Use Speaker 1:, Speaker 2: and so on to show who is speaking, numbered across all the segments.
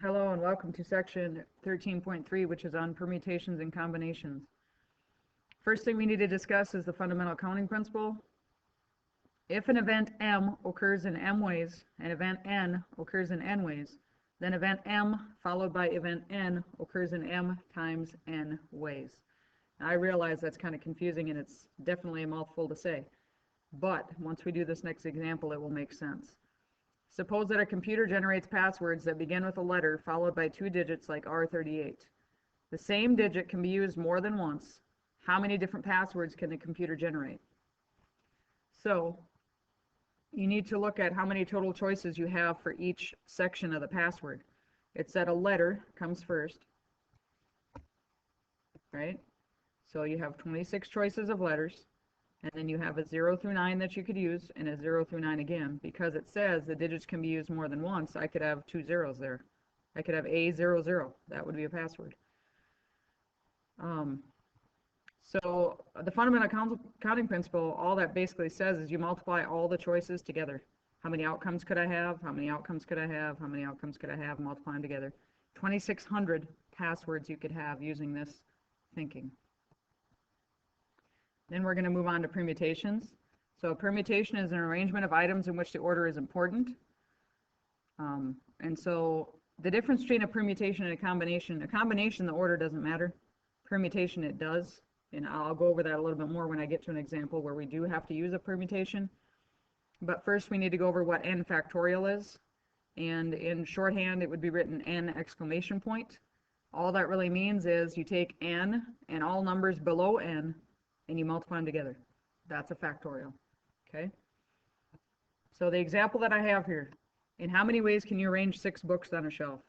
Speaker 1: Hello and welcome to section 13.3, which is on permutations and combinations. First thing we need to discuss is the fundamental counting principle. If an event M occurs in M ways and event N occurs in N ways, then event M followed by event N occurs in M times N ways. Now, I realize that's kind of confusing and it's definitely a mouthful to say, but once we do this next example, it will make sense. Suppose that a computer generates passwords that begin with a letter followed by 2 digits like R38. The same digit can be used more than once. How many different passwords can the computer generate? So you need to look at how many total choices you have for each section of the password. It's that a letter comes first, right? So you have 26 choices of letters. And then you have a 0 through 9 that you could use, and a 0 through 9 again. Because it says the digits can be used more than once, I could have 2 zeros there. I could have A00. That would be a password. So the fundamental counting principle, all that basically says is you multiply all the choices together. How many outcomes could I have? How many outcomes could I have? How many outcomes could I have? Multiply them together. 2,600 passwords you could have using this thinking. Then we're going to move on to permutations. So a permutation is an arrangement of items in which the order is important. And so the difference between a permutation and a combination, the order doesn't matter. Permutation, it does. And I'll go over that a little bit more when I get to an example where we do have to use a permutation. But first we need to go over what n factorial is. And in shorthand, it would be written n exclamation point. All that really means is you take n and all numbers below n, and you multiply them together. That's a factorial, okay? So the example that I have here, in how many ways can you arrange 6 books on a shelf?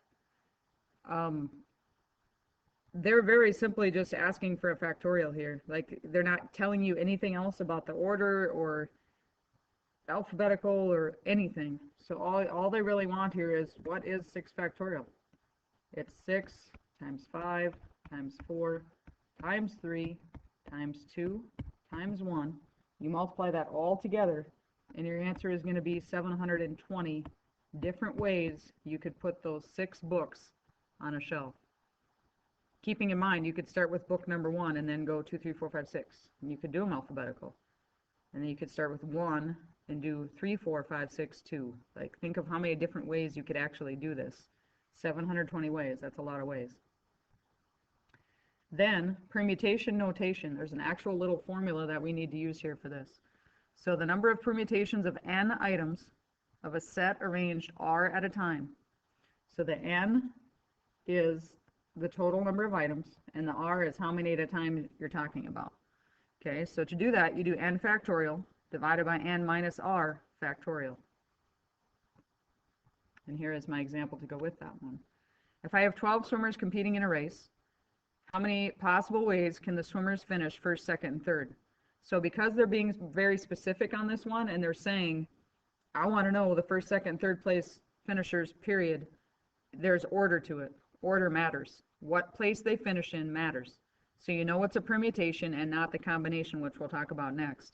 Speaker 1: They're very simply just asking for a factorial here. Like, they're not telling you anything else about the order or alphabetical or anything. So all they really want here is, what is 6 factorial? It's 6 times 5 times 4 times 3 times 2 times 1. You multiply that all together, and your answer is going to be 720 different ways you could put those 6 books on a shelf. Keeping in mind, you could start with book number 1 and then go 2, 3, 4, 5, 6. And you could do them alphabetical. And then you could start with 1 and do 3, 4, 5, 6, 2. Like, think of how many different ways you could actually do this. 720 ways. That's a lot of ways. Then, permutation notation. There's an actual little formula that we need to use here for this. So the number of permutations of n items of a set arranged r at a time. So the n is the total number of items, and the r is how many at a time you're talking about. Okay, so to do that, you do n factorial divided by n minus r factorial. And here is my example to go with that one. If I have 12 swimmers competing in a race, how many possible ways can the swimmers finish first, second, and third? So because they're being very specific on this one, and they're saying, I want to know the first, second, third place finishers, period, there's order to it. Order matters. What place they finish in matters. So you know it's a permutation and not the combination, which we'll talk about next.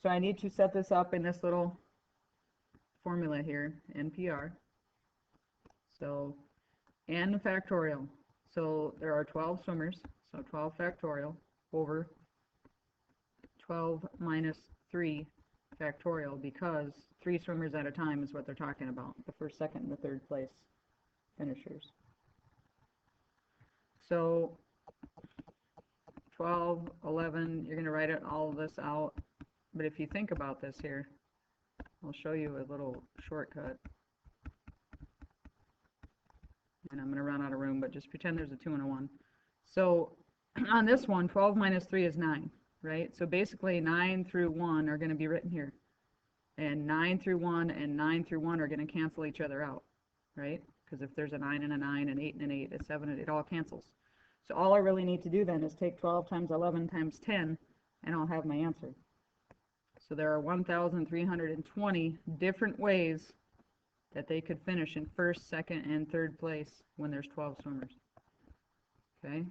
Speaker 1: So I need to set this up in this little formula here, NPR. So n factorial. So there are 12 swimmers, so 12 factorial over 12 minus 3 factorial, because 3 swimmers at a time is what they're talking about, the first, second, and the third place finishers. So 12, 11, you're going to write all of this out, but if you think about this here, I'll show you a little shortcut. And I'm going to run out of room, but just pretend there's a 2 and a 1. So on this one, 12 minus 3 is 9, right? So basically 9 through 1 are going to be written here. And 9 through 1 and 9 through 1 are going to cancel each other out, right? Because if there's a 9 and a 9, an 8 and an 8, a 7, it all cancels. So all I really need to do then is take 12 times 11 times 10, and I'll have my answer. So there are 1,320 different ways that they could finish in first, second, and third place when there's 12 swimmers. Okay?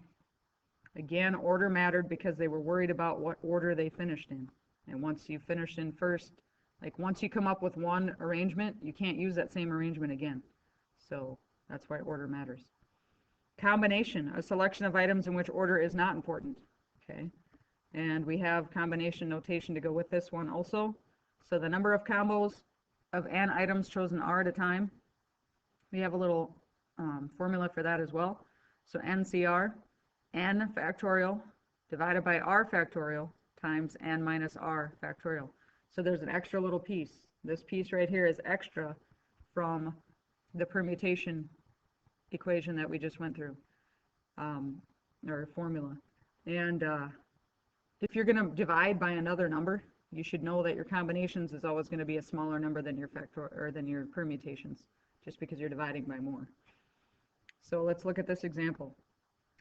Speaker 1: Again, order mattered because they were worried about what order they finished in. And once you finish in first, like once you come up with one arrangement, you can't use that same arrangement again. So That's why order matters. Combination, a selection of items in which order is not important. Okay, and we have combination notation to go with this one also. So the number of combos of n items chosen are at a time. We have a little formula for that as well. So NCR, n factorial divided by r factorial times n minus r factorial. So there's an extra little piece. This piece right here is extra from the permutation equation that we just went through, or formula. And if you're going to divide by another number, you should know that your combinations is always going to be a smaller number than your than your permutations, just because you're dividing by more. So let's look at this example.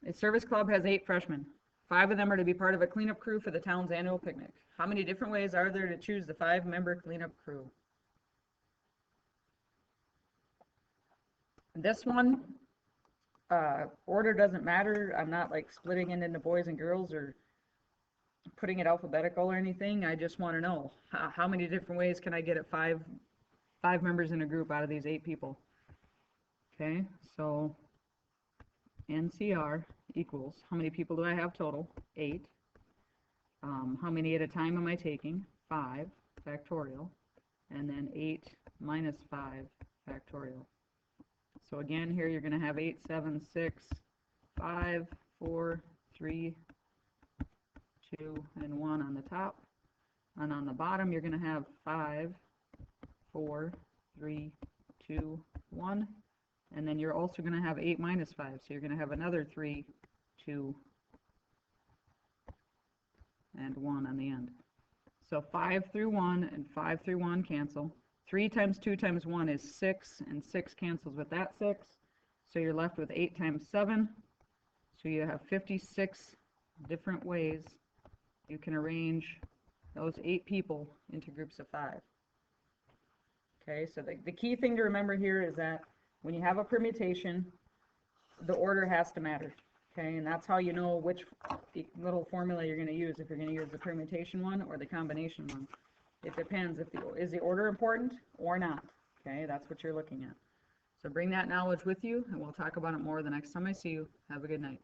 Speaker 1: A service club has 8 freshmen. 5 of them are to be part of a cleanup crew for the town's annual picnic. How many different ways are there to choose the 5-member cleanup crew? This one, order doesn't matter. I'm not like splitting it into boys and girls or putting it alphabetical or anything. I just want to know how many different ways can I get at five members in a group out of these 8 people. Okay, so NCR equals, how many people do I have total? 8. How many at a time am I taking? 5 factorial, and then 8 minus 5 factorial. So again, here you're going to have 8, 7, 6, 5, 4, 3, 2, and 1 on the top. And on the bottom, you're going to have 5, 4, 3, 2, 1. And then you're also going to have 8 minus 5. So you're going to have another 3, 2, and 1 on the end. So 5 through 1 and 5 through 1 cancel. 3 times 2 times 1 is 6, and 6 cancels with that 6. So you're left with 8 times 7. So you have 56 different ways you can arrange those 8 people into groups of 5. Okay, so the key thing to remember here is that when you have a permutation, the order has to matter. Okay, and that's how you know which little formula you're going to use, if you're going to use the permutation one or the combination one. It depends. Is the order important or not? Okay, that's what you're looking at. So bring that knowledge with you, and we'll talk about it more the next time I see you. Have a good night.